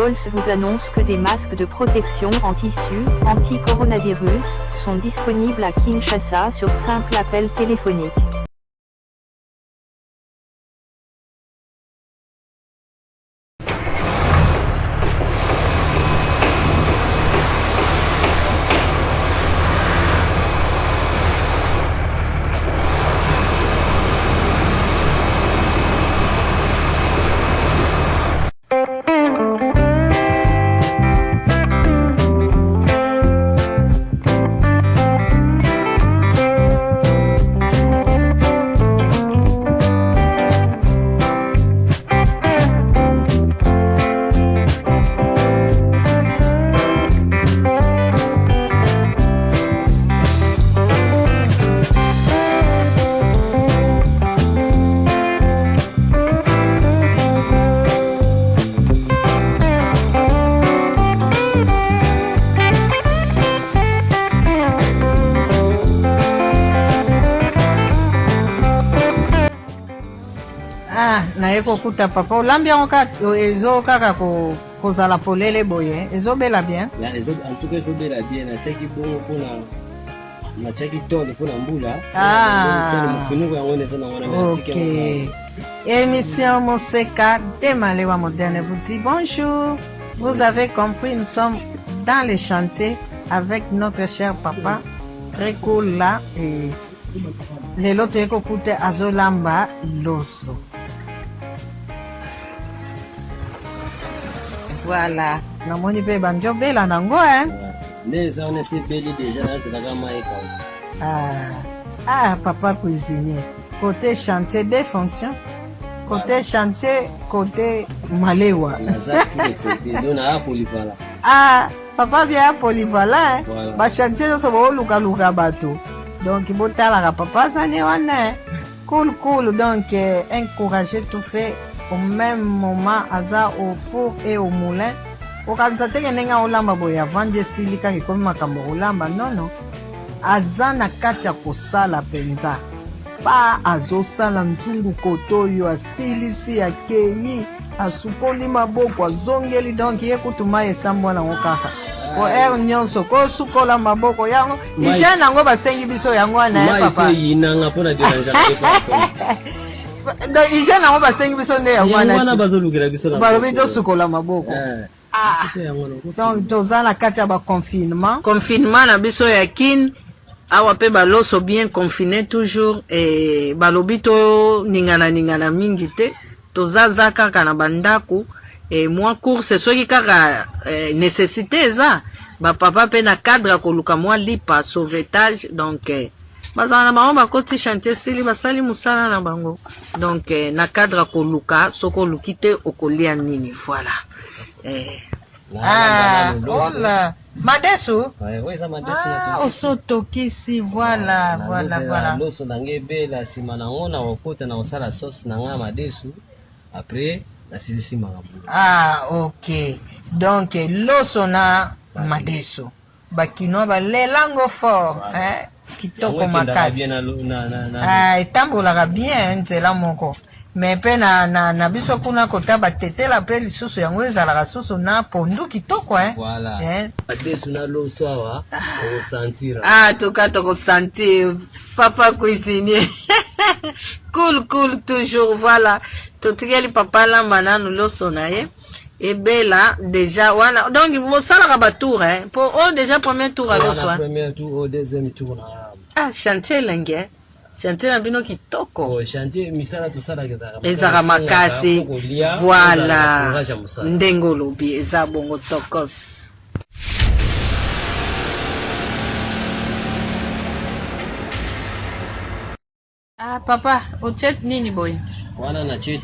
Golf vous annonce que des masques de protection en tissu, anti-coronavirus, sont disponibles à Kinshasa sur simple appel téléphonique. Kokuta papa olambia oka ezo kaka kozala polele boye ezo bela bien ya ezo en tout cas ezo bela bien na chaki bongo pona na chaki tole pona mbula mfunuko yango neza na wana ok émission Moseka Demalewa Moderne vous dit bonjour. Vous avez compris, nous sommes dans les chantiers avec notre cher papa très cool là et les loto ekokuta azolamba loso. Voilà, namoni pe banjo bela nango mais ça on essaie beli déjà là c'est la gamme papa cuisinier côté chantier des fonctions côté chantier côté malewa papa bien polyvalent ba chantier so bo luka bato donc botala papa sane wana cool donc encourager tout fait au même moment aza au four et au moulin okanisa teke ndenge olamba boye avant de silika kikomi makambo olamba non aza na kati ya kosala penza pa azosala nzungu koto oyo asilisi akei asukoli maboko azongeli donc ye kutuma esambwa nango kaka po nyonso kosukola maboko yango hygiène nango basengi biso yango wana papa donc hygiène nango basengi biso nde yango wana bazolukela biso na balobi tosukola maboko donc toza na kati ya confinement na biso ya kin awa pe baloso bien confiné toujours et balobi to ningana mingi te tozaza kaka na bandako et moi course soki kaka nécessité eza bapapa pe na cadre koluka mwa lipa sauvetage donc bazala na bango bakoti chantier sili basali musala na bango donc na cadre koluka soko luki te okolia nini voilà hola madesu oui ça madesu osotokisi voilà loso nange bela sima nango na okota na osala sauce nanga madesu après na sisi marabu ok donc loso na madesu bakino balelango fort kitoko makasi etambolaka bien nzela moko mais pe na biso kuna kota batetela pe lisusu yango ezalaka susu na pondu kitoko voilà adesu na loso awa osentir toka tokosentir papa cuisinier cool toujours voilà totikeli papa lamba nanu loso na ye ebela déjà wana donc bosalaka batour pour déjà premier tour à loso premier tour au deuxième tour chantier lenge chantier na bino kitoko chantier misala to sala ezaka makasi voilà ndenge olobi eza bongo tokos. Papa otie nini boy wana na che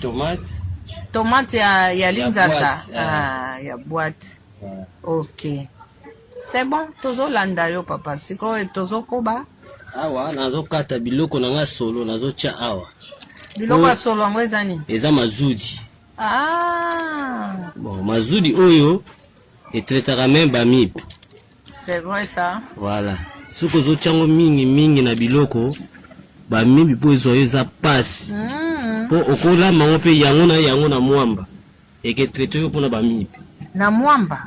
tomate ya linzanza ya boîte ok c'est bon tozolanda yo papa sikoyo tozokoba awa nazokata biloko nanga solo nazotia awa biloko ya solo yango eza nini eza mazudi bon mazudi oyo etretaka même bamipe c'est vrai ça voilà soki ozotiango mingi na biloko bamibi po ezwa yo eza pasi po okolamba ngo mpe yango na mwamba eke traite yo mpona bamibi Na mwamba.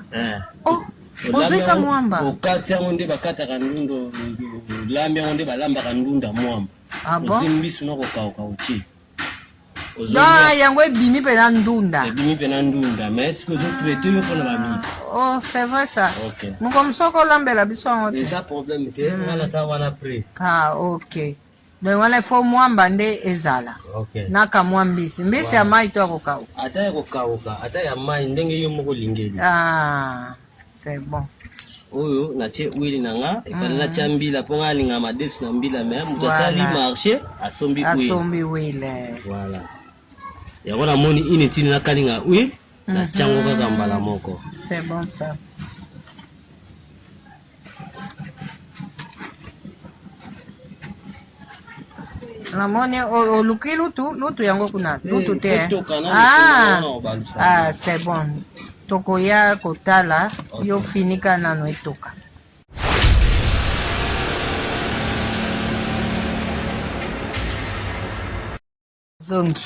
Oh, ozeka mwamba. Okati yango nde bakataka ndundo, lambi yango nde balambaka ndunda mwamba. Ah bon? Ozimbisu noko kauka uchi. Da yango ebimi pe na ndunda. Ebimi pe na ndunda, mais est-ce que vous traitez yo pona mami? Oh, c'est vrai ça. OK. Mo comme ça ko lambela biso ngote. Et ça problème te, wala ça wana après. Ah, OK. Donc wana fo mwamba nde ezala. OK. Naka mwambisi. Mbisi ya mai to akokauka. Ata ya kokauka, ata ya mai ndenge yo moko lingeli. Ah, c'est bon. Oyo na che wili nanga ifana na chambila ponga linga madesu na mbila me mutasali marché asombi wili. Asombi wili. Voilà. Yango na moni initini na kalinga wili na chango kaka mbala moko. C'est bon ça. Na moni oluki lutu yango kuna lutu te. Ah, c'est bon. Tokoya kotala yo finika nano etoka. Zongi.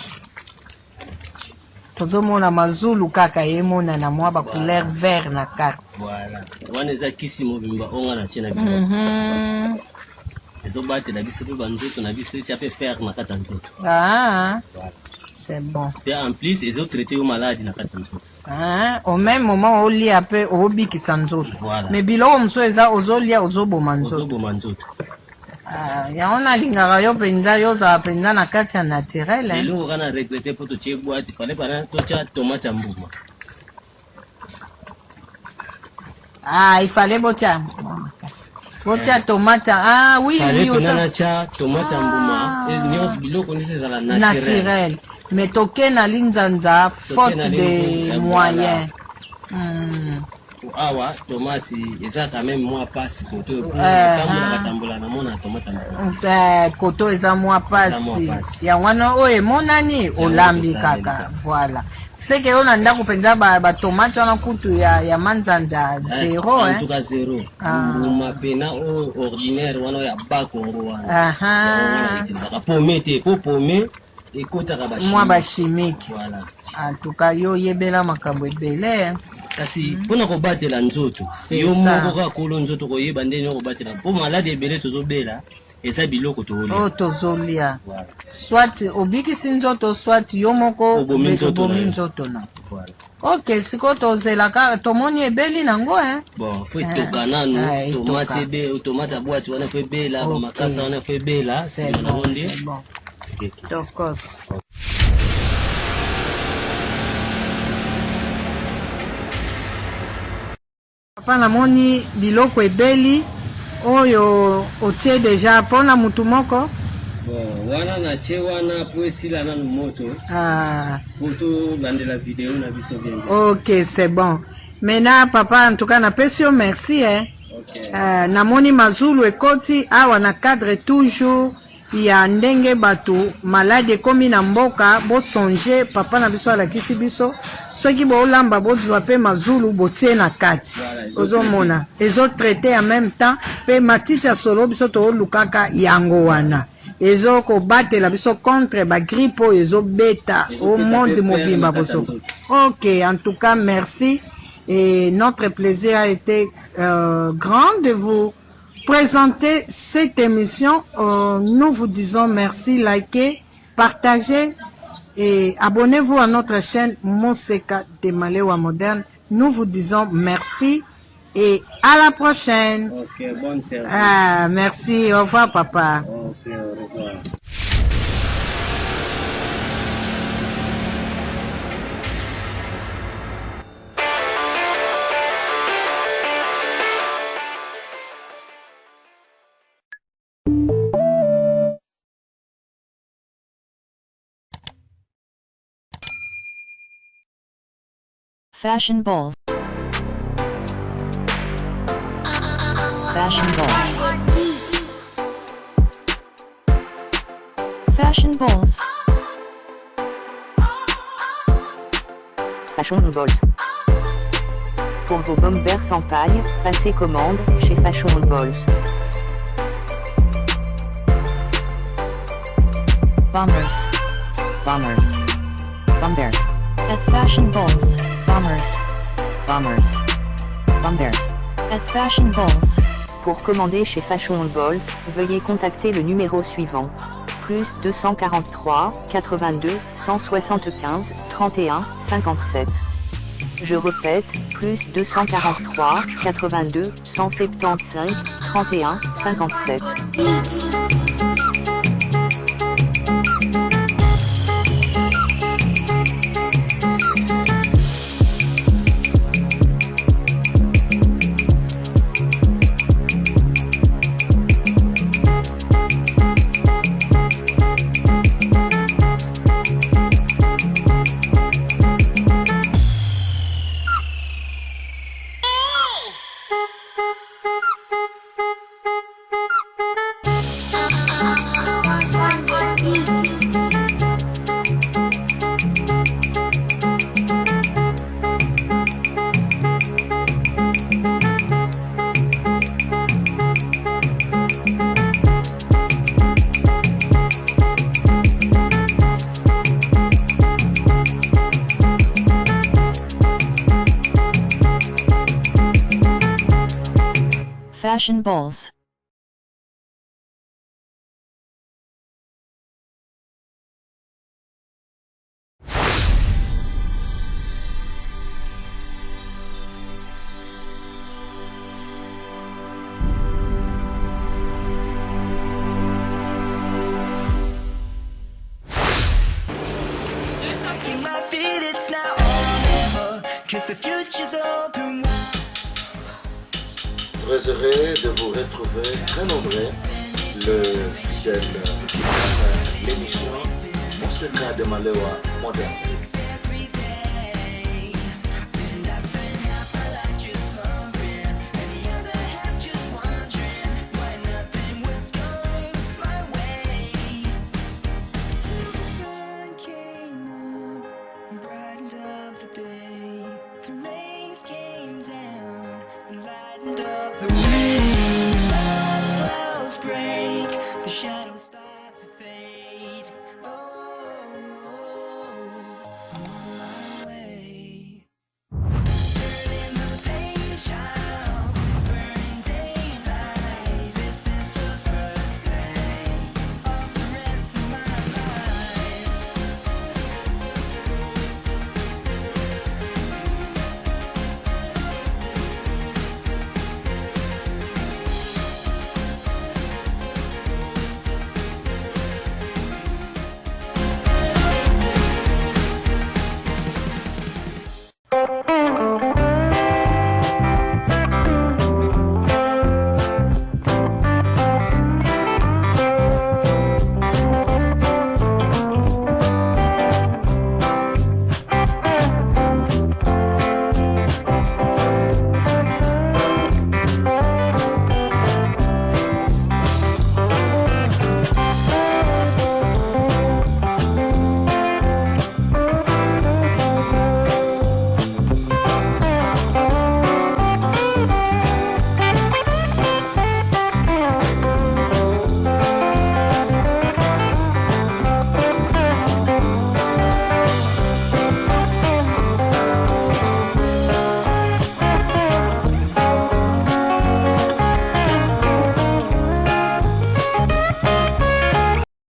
Tozomona mazulu kaka yemona na mwa ba couleur vert na carte. Voilà. Wana eza kisi mobimba onga na chena biso. Ezobate na biso pe banzoto na biso tia pe faire na kata nzoto. Ah. Voilà. C'est bon. Et en plus, ils ont traité aux malades na kata nzoto. Ah, au même moment on lit après au bikisa nzoto. Voilà. Mais biloko mso eza ozolia ozoboma nzoto. Ozoboma nzoto. Ah, ya ona lingaka yo penza yo za penza na kati ya naturel. Et là on a regretté pour tout chez boîte, il fallait pas to cha tomate mbuma. Ah, il fallait botia. Botia tomate. Ah oui, oui, on a cha tomate mbuma. Et nios biloko ni c'est la naturel. Mais toke na linzanza faute de moyens. Awa tomate eza quand même moins passe koto pour tambola na mona tomate na koto eza moins passe ya wana oye monani olambi kaka voilà c'est que on anda kupenza ba tomate wana kutu ya manzanza zero en tout cas zéro ma pena ordinaire wana ya bakongo wana aha pomete po pomé ekotaka ba moi ba chimique voilà en tout cas yo yebela makambo ebele kasi pona ko batela nzoto yo moko ka kolo nzoto ko yeba ndeni ko batela po malade ebele tozobela esa biloko tozolia o tozolia soit obikisi nzoto soit yo moko obomi nzoto na voilà OK siko tozela ka tomoni ebeli nango bon faut toka nanu tomate boîte wana faut bela makasa wana faut bela c'est bon tokos. Papa namoni biloko ebeli oyo otie deja pona mutu moko. Bon, wana na che wana po esila na moto. Ah. Photo landela vidéo na biso bien. OK, c'est bon. Maintenant papa en tout cas na pesio merci OK. Namoni mazulu ekoti awa na cadre toujours ya ndenge bato malade komi na mboka bo songe papa na biso alakisi biso soki bo lamba bo zwa pe mazulu botie na kati ozomona ezo traiter en même temps pe matiti ya solo biso to lukaka yango wana ezo ko batela biso contre ba grippe ezo beta au monde mobimba boso. OK, en tout cas merci et notre plaisir a été grand de vous présenter cette émission. Nous vous disons merci, likez, partagez et abonnez-vous à notre chaîne Monseka de Malewa Moderne. Nous vous disons merci et à la prochaine. OK, bonne service. Ah, merci. Au revoir, papa. OK, au revoir. Fashion balls. Fashion balls. Fashion balls. Fashion balls. Pour vos bombers sans paille, passez commande chez Fashion balls. Bombers. Bombers. Bombers. At Fashion balls. Bombers. Bombers. At Fashion Balls. Pour commander chez Fashion Balls, veuillez contacter le numéro suivant. Plus 243 82 175 31 57. Je répète, plus 243 82 175 31 57. Fashion Balls. In my feet, it's now or never, 'cause the future's open wide. Très heureux de vous retrouver très nombreux, le fidèle l'émission Monseka de Malewa moderne. The wind, the clouds break, the shadows.